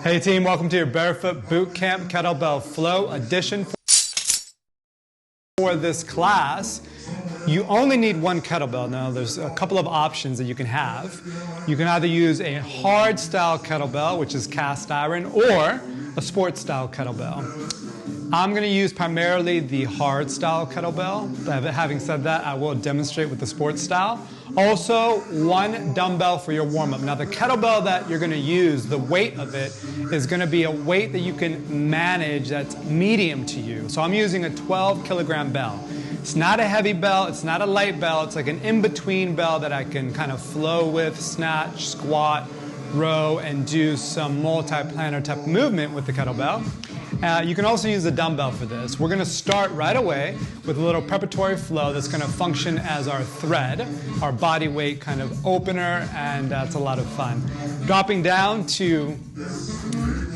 Hey team, welcome to your Barefoot Bootcamp Kettlebell Flow edition. For this class, you only need one kettlebell. Now there's a couple of options that you can have. You can either use a hard style kettlebell, which is cast iron, or a sports style kettlebell. I'm going to use primarily the hard style kettlebell, but having said that, I will demonstrate with the sports style. Also, one dumbbell for your warm-up. Now the kettlebell that you're going to use, the weight of it is going to be a weight that you can manage that's medium to you. So I'm using a 12 kilogram bell. It's not a heavy bell, it's not a light bell, it's like an in-between bell that I can kind of flow with, snatch, squat, row, and do some multi-planar type movement with the kettlebell. You can also use a dumbbell for this. We're going to start right away with a little preparatory flow that's going to function as our thread, our body weight kind of opener, and it's a lot of fun. Dropping down to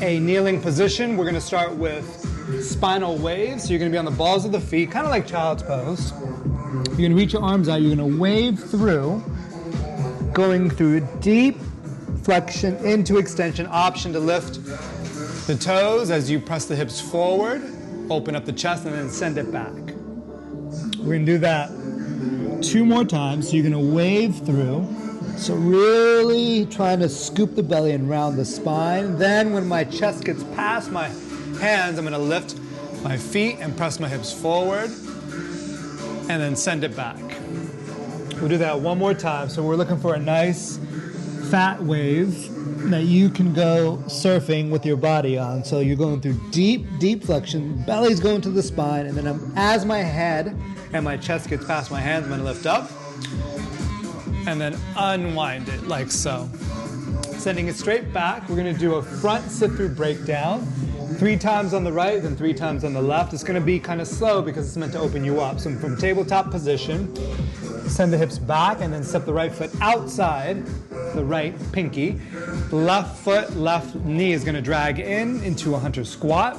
a kneeling position, we're going to start with Spinal Waves. So you're going to be on the balls of the feet, kind of like child's pose. You're going to reach your arms out, you're going to wave through, going through deep flexion into extension, option to lift the toes as you press the hips forward, open up the chest, and then send it back. We're going to do that 2 more times. So you're going to wave through. So really trying to scoop the belly and round the spine. Then when my chest gets past my hands, I'm going to lift my feet and press my hips forward, and then send it back. We'll do that 1 more time. So we're looking for a nice fat wave that you can go surfing with your body on. So you're going through deep flexion, belly's going to the spine, and then as my head and my chest gets past my hands, I'm going to lift up and then unwind it like so. Sending it straight back, we're going to do a front sit-through breakdown. 3 times on the right, then 3 times on the left. It's going to be kind of slow because it's meant to open you up. So from tabletop position, send the hips back and then step the right foot outside the right pinky. Left foot, left knee is going to drag into a hunter squat.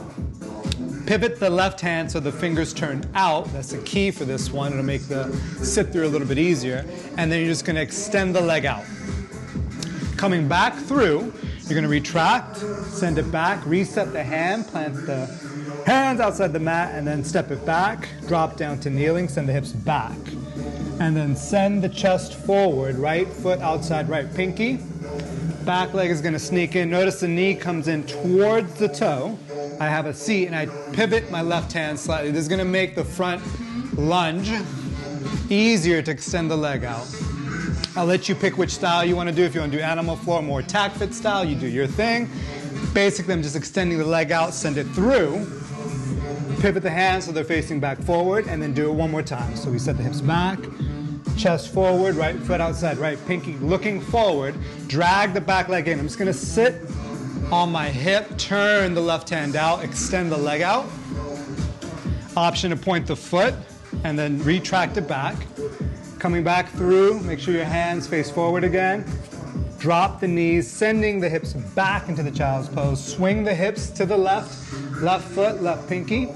Pivot the left hand so the fingers turn out. That's the key for this one. It'll make the sit through a little bit easier. And then you're just going to extend the leg out. Coming back through, you're going to retract, send it back, reset the hand, plant the hands outside the mat, and then step it back, drop down to kneeling, send the hips back. And then send the chest forward, right foot outside right pinky. Back leg is going to sneak in. Notice the knee comes in towards the toe. I have a seat and I pivot my left hand slightly. This is going to make the front lunge easier to extend the leg out. I'll let you pick which style you want to do. If you want to do animal floor, more tack fit style, you do your thing. Basically, I'm just extending the leg out, send it through. Pivot the hands so they're facing back forward, and then do it 1 more time. So we set the hips back, chest forward, right foot outside, right pinky looking forward, drag the back leg in. I'm just going to sit on my hip, turn the left hand out, extend the leg out. Option to point the foot, and then retract it back. Coming back through, make sure your hands face forward again. Drop the knees, sending the hips back into the child's pose. Swing the hips to the left, left foot, left pinky.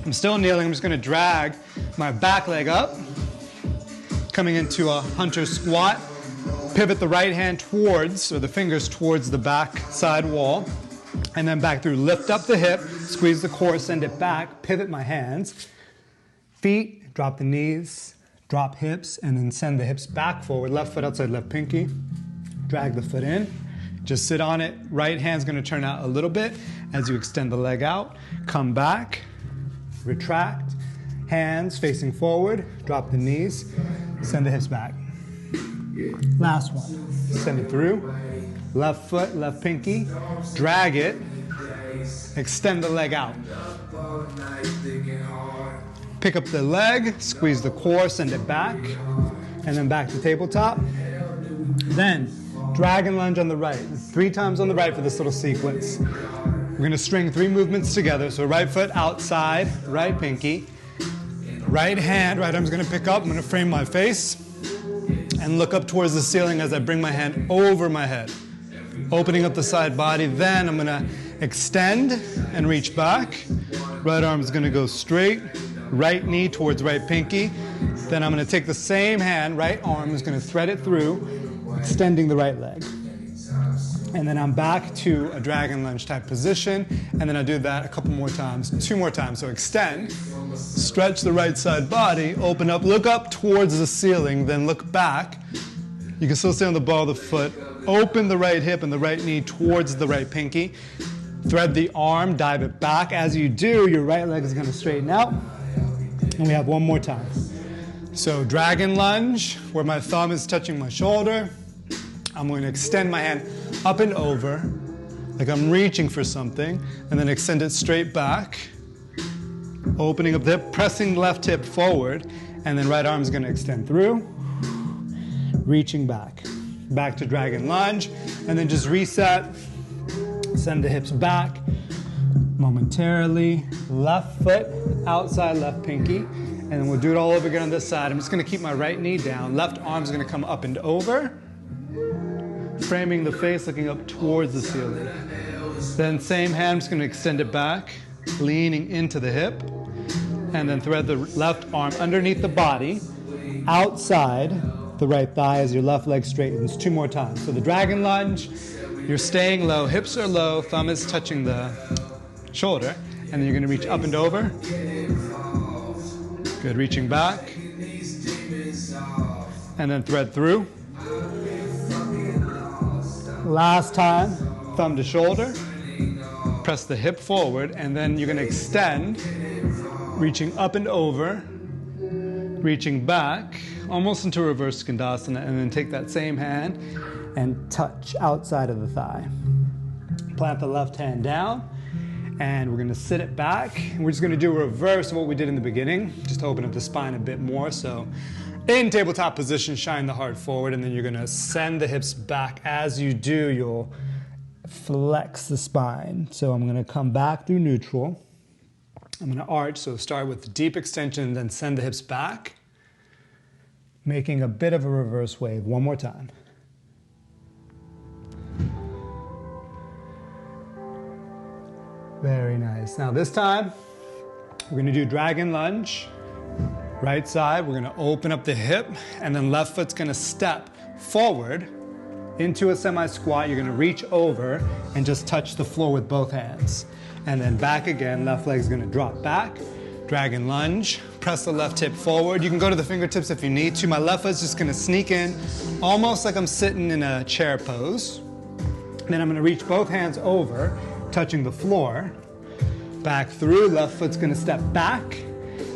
I'm still kneeling. I'm just going to drag my back leg up. Coming into a hunter squat. Pivot the right hand towards, or the fingers towards the back side wall. And then back through. Lift up the hip, squeeze the core, send it back. Pivot my hands. Feet, drop the knees. Drop hips, and then send the hips back forward. Left foot outside left pinky. Drag the foot in. Just sit on it. Right hand's going to turn out a little bit as you extend the leg out. Come back. Retract. Hands facing forward. Drop the knees. Send the hips back. Last one. Send it through. Left foot, left pinky. Drag it. Extend the leg out. Pick up the leg, squeeze the core, send it back, and then back to tabletop. Then, dragon lunge on the right. 3 times on the right for this little sequence. We're going to string 3 movements together. So right foot outside, right pinky. Right hand, right arm's going to pick up. I'm going to frame my face and look up towards the ceiling as I bring my hand over my head. Opening up the side body. Then I'm going to extend and reach back. Right arm's going to go straight. Right knee towards right pinky. Then I'm going to take the same hand, right arm is going to thread it through, extending the right leg. And then I'm back to a dragon lunge type position. And then I do that a couple more times, 2 more times. So extend, stretch the right side body, open up, look up towards the ceiling, then look back. You can still stay on the ball of the foot. Open the right hip and the right knee towards the right pinky. Thread the arm, dive it back. As you do, your right leg is going to straighten out. And we have one more time. So dragon lunge, where my thumb is touching my shoulder. I'm going to extend my hand up and over, like I'm reaching for something, and then extend it straight back. Opening up the hip, pressing left hip forward, and then right arm is going to extend through. Reaching back. Back to dragon lunge, and then just reset. Send the hips back momentarily. Left foot, outside left pinky. And then we'll do it all over again on this side. I'm just going to keep my right knee down. Left arm is going to come up and over. Framing the face, looking up towards the ceiling. Then same hand, I'm just going to extend it back, leaning into the hip. And then thread the left arm underneath the body, outside the right thigh as your left leg straightens. 2 more times. So the dragon lunge, you're staying low, hips are low, thumb is touching the shoulder, and then you're going to reach up and over. Good, reaching back. And then thread through. Last time, thumb to shoulder. Press the hip forward, and then you're going to extend, reaching up and over, reaching back, almost into reverse skandasana, and then take that same hand and touch outside of the thigh. Plant the left hand down, and we're going to sit it back. We're just going to do a reverse of what we did in the beginning, just to open up the spine a bit more. So in tabletop position, shine the heart forward, and then you're going to send the hips back. As you do, you'll flex the spine. So I'm going to come back through neutral. I'm going to arch, so start with deep extension and then send the hips back, making a bit of a reverse wave. One more time. Very nice. Now this time, we're going to do dragon lunge. Right side, we're going to open up the hip, and then left foot's going to step forward into a semi-squat. You're going to reach over and just touch the floor with both hands. And then back again, left leg's going to drop back. Dragon lunge, press the left hip forward. You can go to the fingertips if you need to. My left foot's just going to sneak in, almost like I'm sitting in a chair pose. And then I'm going to reach both hands over, touching the floor. Back through, left foot's going to step back.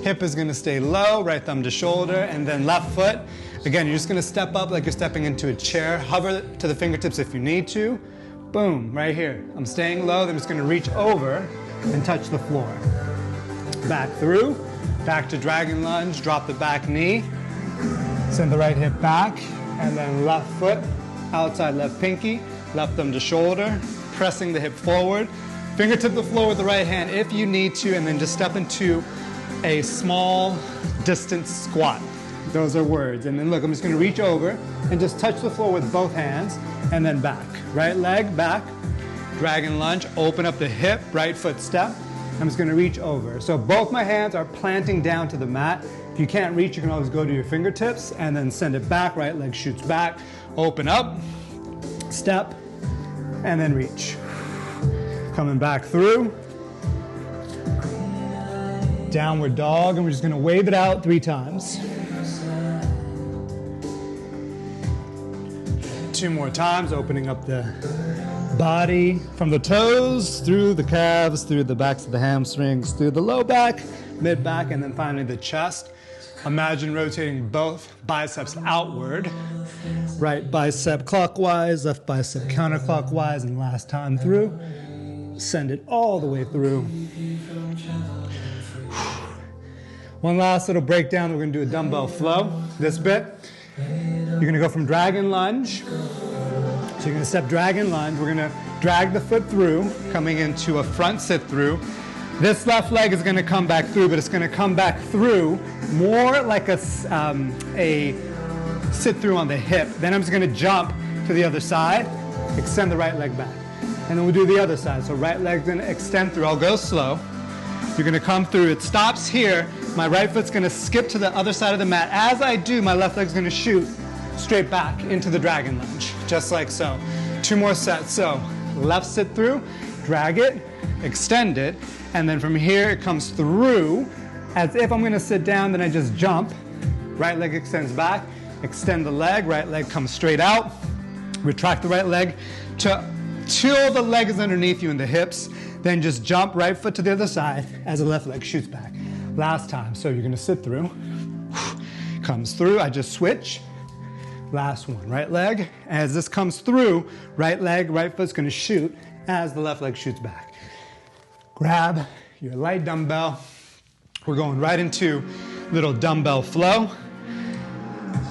Hip is going to stay low, right thumb to shoulder, and then left foot. Again, you're just going to step up like you're stepping into a chair. Hover to the fingertips if you need to. Boom, right here. I'm staying low, then I'm just going to reach over and touch the floor. Back through, back to dragon lunge, drop the back knee. Send the right hip back, and then left foot, outside left pinky, left thumb to shoulder, pressing the hip forward. Fingertip the floor with the right hand if you need to, and then just step into a small distance squat. Those are words. And then look, I'm just going to reach over and just touch the floor with both hands, and then back. Right leg back, dragon lunge, open up the hip, right foot step. I'm just going to reach over. So both my hands are planting down to the mat. If you can't reach, you can always go to your fingertips and then send it back. Right leg shoots back, open up, step, and then reach. Coming back through. Downward dog, and we're just going to wave it out 3 times. 2 more times, opening up the body from the toes, through the calves, through the backs of the hamstrings, through the low back, mid back, and then finally the chest. Imagine rotating both biceps outward. Right bicep clockwise, left bicep counterclockwise, and last time through. Send it all the way through. One last little breakdown. We're going to do a dumbbell flow. This bit, you're going to go from dragon lunge. So you're going to step dragon lunge. We're going to drag the foot through, coming into a front sit through. This left leg is going to come back through, but it's going to come back through more like a sit through on the hip. Then I'm just going to jump to the other side, extend the right leg back. And then we'll do the other side. So right leg's going to extend through. I'll go slow. You're going to come through. It stops here. My right foot's going to skip to the other side of the mat. As I do, my left leg's going to shoot straight back into the dragon lunge, just like so. 2 more sets. So left sit through, drag it, extend it, and then from here it comes through as if I'm gonna sit down, then I just jump. Right leg extends back, extend the leg, right leg comes straight out, retract the right leg till the leg is underneath you in the hips, then just jump right foot to the other side as the left leg shoots back. Last time, so you're gonna sit through, comes through, I just switch. Last one, right leg. As this comes through, right leg, right foot's gonna shoot as the left leg shoots back. Grab your light dumbbell. We're going right into little dumbbell flow.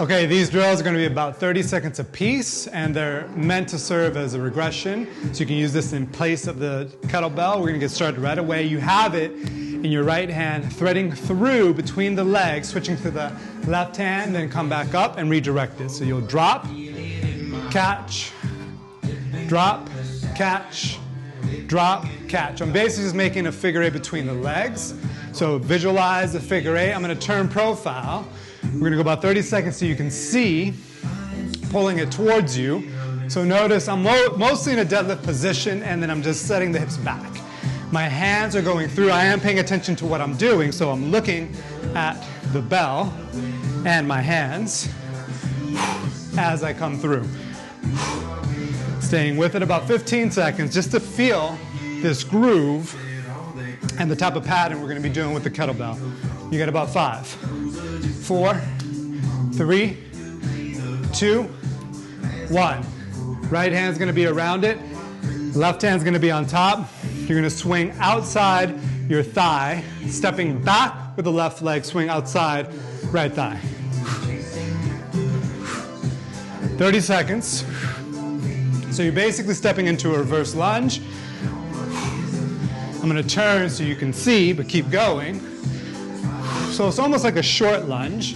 Okay, these drills are gonna be about 30 seconds a piece, and they're meant to serve as a regression. So you can use this in place of the kettlebell. We're gonna get started right away. You have it in your right hand, threading through between the legs, switching to the left hand, then come back up and redirect it. So you'll drop, catch, drop, catch, drop, catch. I'm basically just making a figure 8 between the legs. So visualize the figure 8. I'm gonna turn profile. We're gonna go about 30 seconds so you can see, pulling it towards you. So notice I'm mostly in a deadlift position, and then I'm just setting the hips back. My hands are going through. I am paying attention to what I'm doing, so I'm looking at the bell and my hands as I come through. Staying with it about 15 seconds just to feel this groove and the type of pattern we're going to be doing with the kettlebell. You got about 5, 4, 3, 2, 1. Right hand's going to be around it. Left hand's going to be on top. You're going to swing outside your thigh, stepping back with the left leg, swing outside right thigh. 30 seconds. So you're basically stepping into a reverse lunge. I'm going to turn so you can see, but keep going. So it's almost like a short lunge.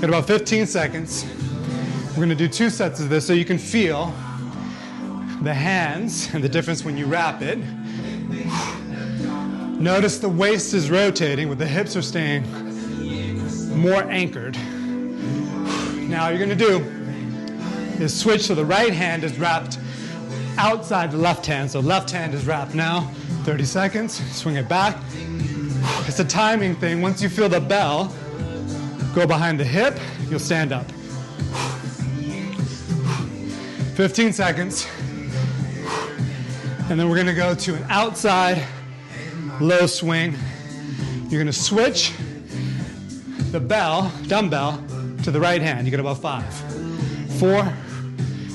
Got about 15 seconds. We're going to do 2 sets of this so you can feel the hands and the difference when you wrap it. Notice the waist is rotating, but the hips are staying more anchored. Now all you're going to do is switch so the right hand is wrapped outside the left hand. So left hand is wrapped now. 30 seconds. Swing it back. It's a timing thing. Once you feel the bell go behind the hip, you'll stand up. 15 seconds. And then we're going to go to an outside low swing. You're going to switch the dumbbell to the right hand. You get about 5, 4,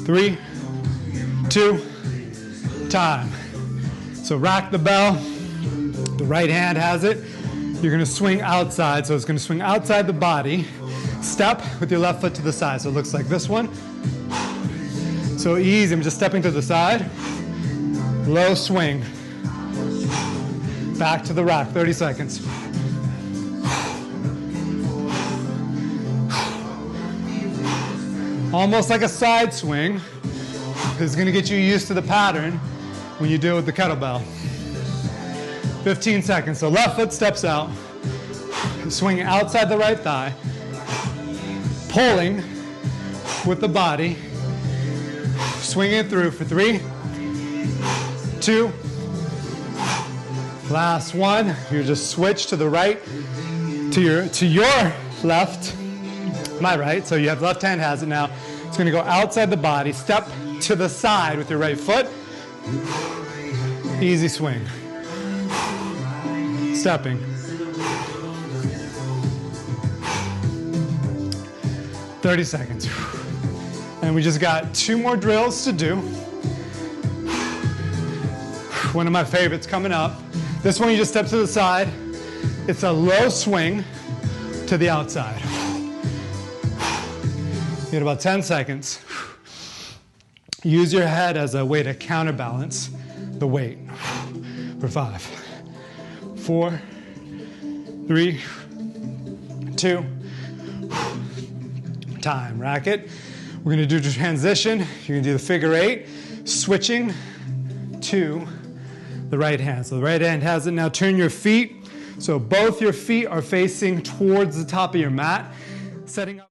3, 2, time. So rack the bell. The right hand has it. You're going to swing outside. So it's going to swing outside the body. Step with your left foot to the side. So it looks like this one. So easy. I'm just stepping to the side. Low swing. Back to the rack, 30 seconds. Almost like a side swing. This is going to get you used to the pattern when you do it with the kettlebell. 15 seconds. So left foot steps out. Swinging outside the right thigh. Pulling with the body. Swinging it through for 3, 2, last one. You just switch to the right, to your left, my right. So you have left hand has it now. It's going to go outside the body, step to the side with your right foot. Easy swing. Stepping. "30 seconds. And we just got 2 more drills to do. One of my favorites coming up. This one you just step to the side. It's a low swing to the outside. You get about 10 seconds. Use your head as a way to counterbalance the weight. For 5, 4, 3, 2, time. Rack it. We're going to do the transition. You're going to do the figure 8, switching to the right hand. So the right hand has it. Now turn your feet so both your feet are facing towards the top of your mat, setting up.